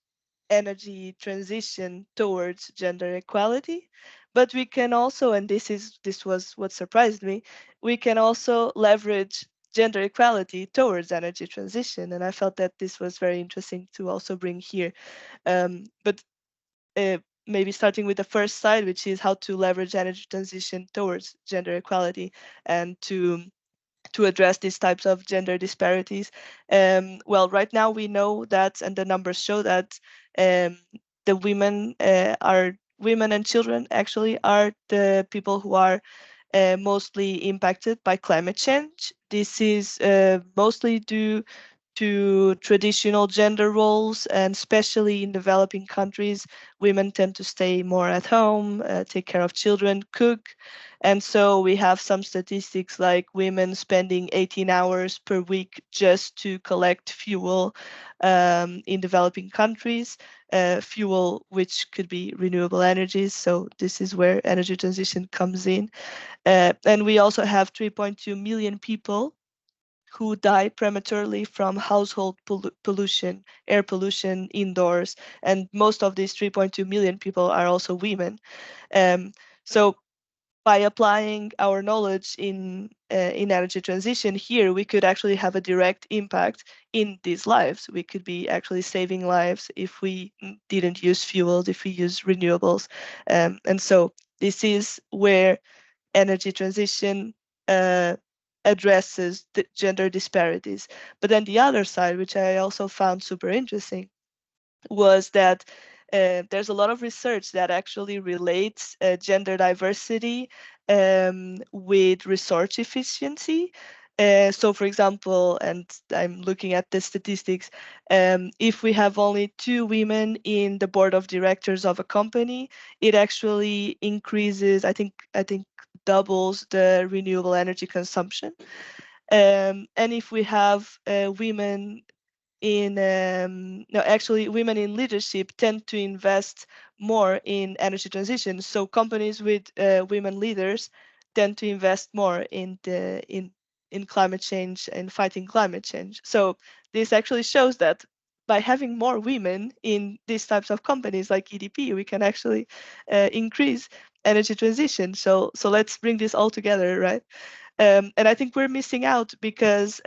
energy transition towards gender equality, but we can also, and this was what surprised me, we can also leverage gender equality towards energy transition, and I felt that this was very interesting to also bring here. But maybe starting with the first side, which is how to leverage energy transition towards gender equality and to address these types of gender disparities. Well, right now we know that, and the numbers show that the women and children actually are the people who are mostly impacted by climate change. This is mostly due to traditional gender roles, and especially in developing countries, women tend to stay more at home, take care of children, cook. And so we have some statistics like women spending 18 hours per week just to collect fuel in developing countries, fuel which could be renewable energies. So this is where energy transition comes in. And we also have 3.2 million people who die prematurely from household pollution, air pollution indoors. And most of these 3.2 million people are also women. So by applying our knowledge in energy transition here, we could actually have a direct impact in these lives. We could be actually saving lives if we didn't use fuels, if we use renewables. And so this is where energy transition addresses the gender disparities. But then the other side, which I also found super interesting, was that there's a lot of research that actually relates gender diversity with resource efficiency. So, for example, and I'm looking at the statistics, if we have only 2 women in the board of directors of a company, it actually increases, I think doubles the renewable energy consumption. And if we have women in no, actually women in leadership tend to invest more in energy transition. So companies with women leaders tend to invest more in climate change and fighting climate change. So this actually shows that by having more women in these types of companies like EDP, we can actually increase energy transition. So let's bring this all together, right? And I think we're missing out because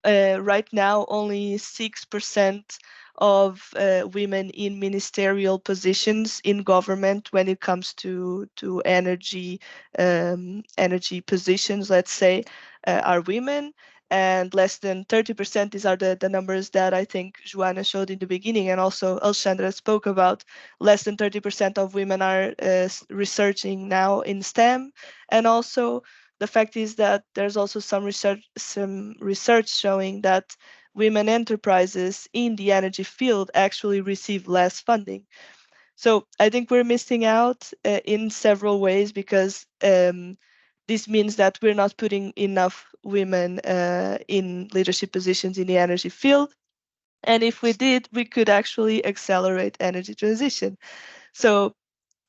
right now, only 6% of women in ministerial positions in government, when it comes to energy energy positions, let's say, are women, and less than 30%. These are the numbers that I think Joana showed in the beginning, and also Alexandra spoke about. Less than 30% of women are researching now in STEM, and also the fact is that there's also some research showing that women enterprises in the energy field actually receive less funding. So I think we're missing out in several ways, because this means that we're not putting enough women in leadership positions in the energy field. And if we did, we could actually accelerate energy transition. So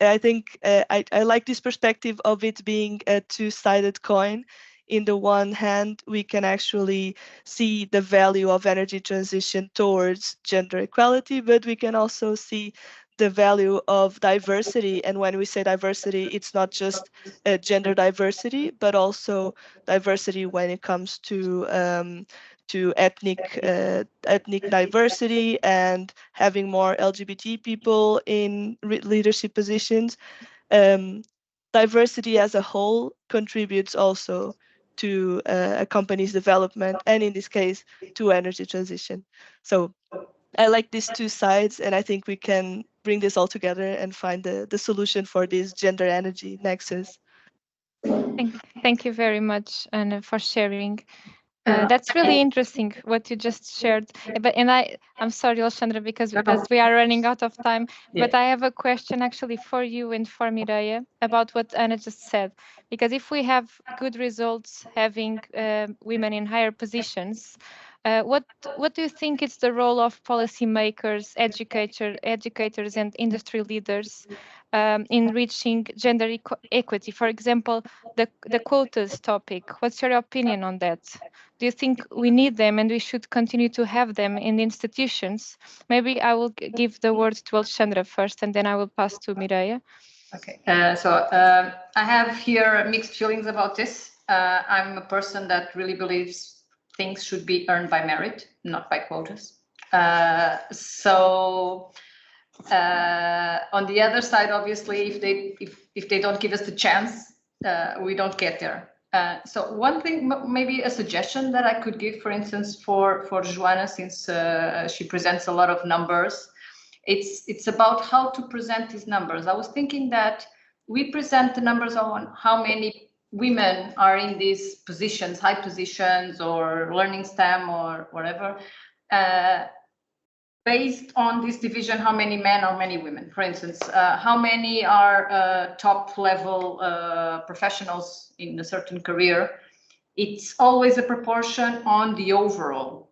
I think I like this perspective of it being a two-sided coin. In the one hand, we can actually see the value of energy transition towards gender equality, but we can also see the value of diversity. And when we say diversity, it's not just gender diversity, but also diversity when it comes to ethnic diversity and having more LGBT people in leadership positions. Diversity as a whole contributes also to a company's development, and in this case, to energy transition. So I like these two sides, and I think we can bring this all together and find the solution for this gender energy nexus. Thank you very much, Anna, for sharing. That's really interesting what you just shared. But I'm sorry, Alexandra, because as we are running out of time. Yeah. But I have a question actually for you and for Mireia about what Anna just said. Because if we have good results having women in higher positions, what do you think is the role of policymakers, educators, and industry leaders in reaching gender equity? For example, the quotas topic. What's your opinion on that? Do you think we need them and we should continue to have them in the institutions? Maybe I will give the word to Alexandra first, and then I will pass to Mireia. Okay, I have here mixed feelings about this. I'm a person that really believes things should be earned by merit, not by quotas. On the other side, obviously, if they don't give us the chance, we don't get there. So one thing, maybe a suggestion that I could give, for instance, for Joana, since she presents a lot of numbers, it's about how to present these numbers. I was thinking that we present the numbers on how many women are in these positions, high positions, or learning STEM or whatever, based on this division, how many men or many women. For instance, how many are top level professionals in a certain career. It's always a proportion on the overall.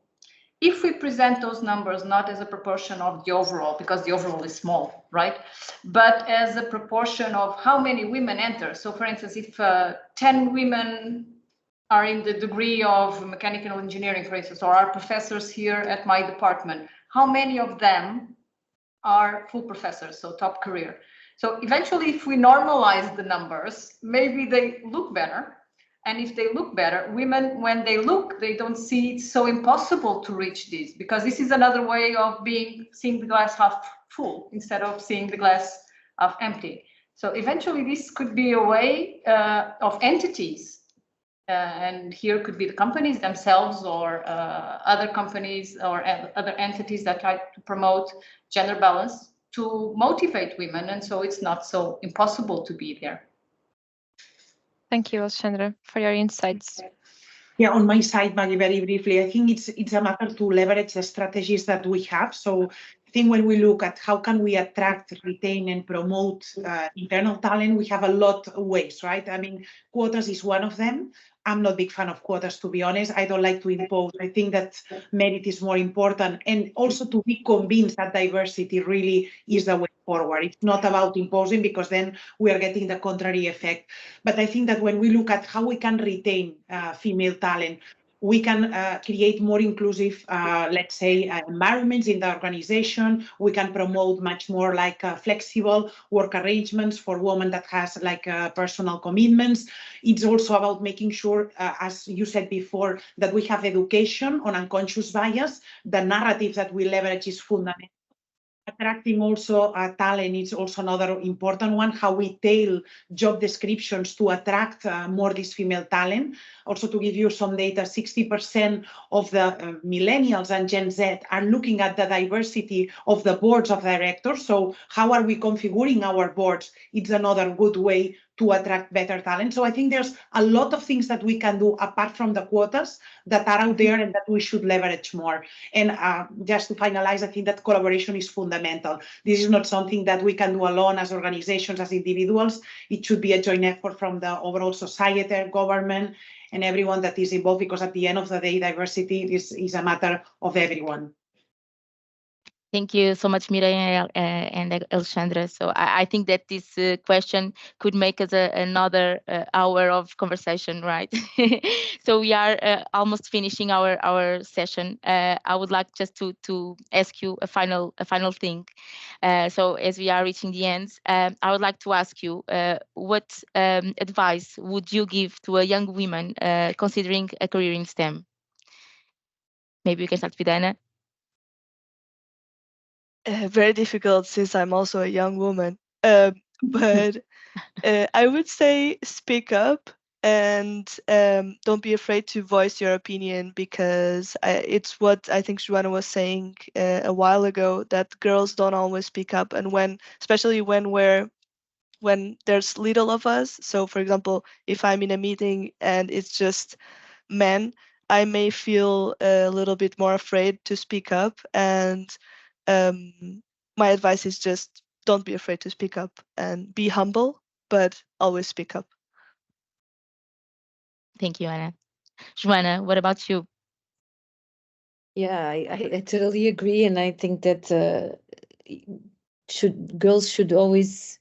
If we present those numbers not as a proportion of the overall, because the overall is small, right? But as a proportion of how many women enter. So for instance, if 10 women are in the degree of mechanical engineering, for instance, or are professors here at my department, how many of them are full professors, so top career? So eventually, if we normalize the numbers, maybe they look better. And if they look better, women, when they look, they don't see it so impossible to reach this, because this is another way of seeing the glass half full instead of seeing the glass half empty. So eventually, this could be a way of entities, and here could be the companies themselves or other companies or other entities that try to promote gender balance to motivate women, and so it's not so impossible to be there. Thank you, Alexandra, for your insights. Yeah, on my side, Maggie, very briefly, I think it's a matter to leverage the strategies that we have. So I think when we look at how can we attract, retain, and promote internal talent, we have a lot of ways, right? I mean, quotas is one of them. I'm not a big fan of quotas, to be honest. I don't like to impose. I think that merit is more important, and also to be convinced that diversity really is the way forward. It's not about imposing, because then we are getting the contrary effect. But I think that when we look at how we can retain female talent, we can create more inclusive, let's say, environments in the organization. We can promote much more like flexible work arrangements for women that has like personal commitments. It's also about making sure, as you said before, that we have education on unconscious bias. The narrative that we leverage is fundamental. Attracting also talent is also another important one, how we tailor job descriptions to attract more this female talent. Also, to give you some data, 60% of the millennials and Gen Z are looking at the diversity of the boards of directors. So how are we configuring our boards? It's another good way to attract better talent. So I think there's a lot of things that we can do apart from the quotas that are out there and that we should leverage more. And just to finalize, I think that collaboration is fundamental. This is not something that we can do alone as organizations, as individuals. It should be a joint effort from the overall society, government, and everyone that is involved, because at the end of the day, diversity is a matter of everyone. Thank you so much, Mireia and Alexandra. So I think that this question could make us another hour of conversation, right? So we are almost finishing our session. I would like just to ask you a final thing. So as we are reaching the end, I would like to ask you, what advice would you give to a young woman considering a career in STEM? Maybe we can start with Ana. Very difficult, since I'm also a young woman. But I would say speak up, and don't be afraid to voice your opinion, because it's what I think Joana was saying a while ago, that girls don't always speak up, and especially when there's little of us. So for example, if I'm in a meeting and it's just men, I may feel a little bit more afraid to speak up, and my advice is just don't be afraid to speak up and be humble, but always speak up. Thank you, Ana. Joana, what about you? Yeah, I totally agree, and I think that girls should always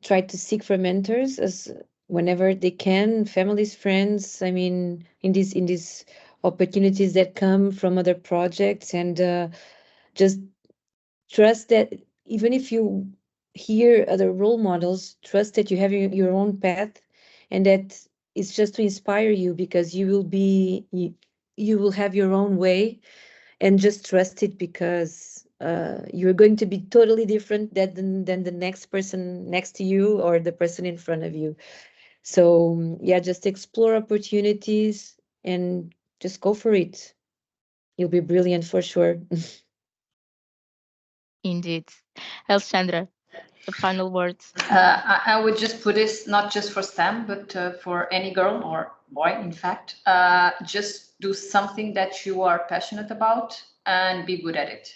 try to seek for mentors as whenever they can, families, friends. I mean, in these opportunities that come from other projects, and just trust that even if you hear other role models, trust that you have your own path, and that it's just to inspire you, because you will have your own way, and just trust it, because you're going to be totally different than the next person next to you or the person in front of you. So yeah, just explore opportunities and just go for it. You'll be brilliant for sure. Indeed. Alexandra, the final words. I would just put this not just for STEM, but for any girl or boy, in fact. Just do something that you are passionate about and be good at it,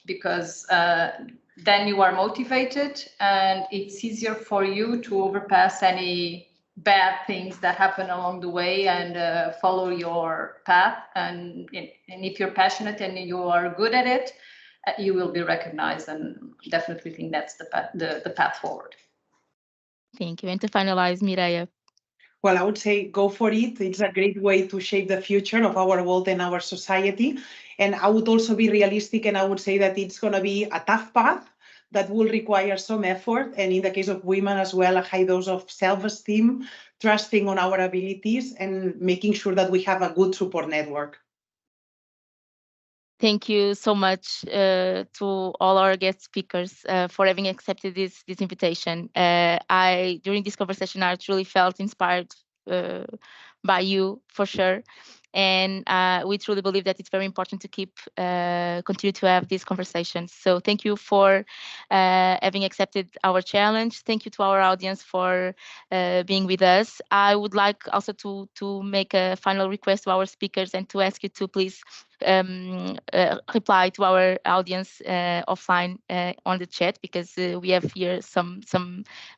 because then you are motivated and it's easier for you to overpass any bad things that happen along the way and follow your path. And if you're passionate and you are good at it, you will be recognized, and definitely think that's the path forward. Thank you. And to finalize, Mireia. Well, I would say go for it. It's a great way to shape the future of our world and our society. And I would also be realistic, and I would say that it's going to be a tough path, that will require some effort, and in the case of women as well, a high dose of self-esteem, trusting on our abilities, and making sure that we have a good support network. Thank you so much to all our guest speakers for having accepted this invitation. During this conversation, I truly felt inspired by you for sure. And we truly believe that it's very important to continue to have these conversations. So thank you for having accepted our challenge. Thank you to our audience for being with us. I would like also to make a final request to our speakers and to ask you to please reply to our audience offline on the chat, because we have here some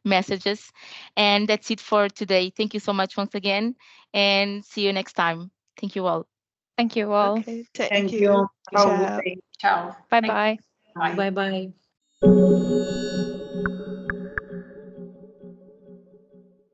messages. And that's it for today. Thank you so much once again, and see you next time. Thank you all. Thank you all. Okay, thank Thank you. you. Have a Ciao. good day. Ciao. Bye-bye. Bye. Bye bye.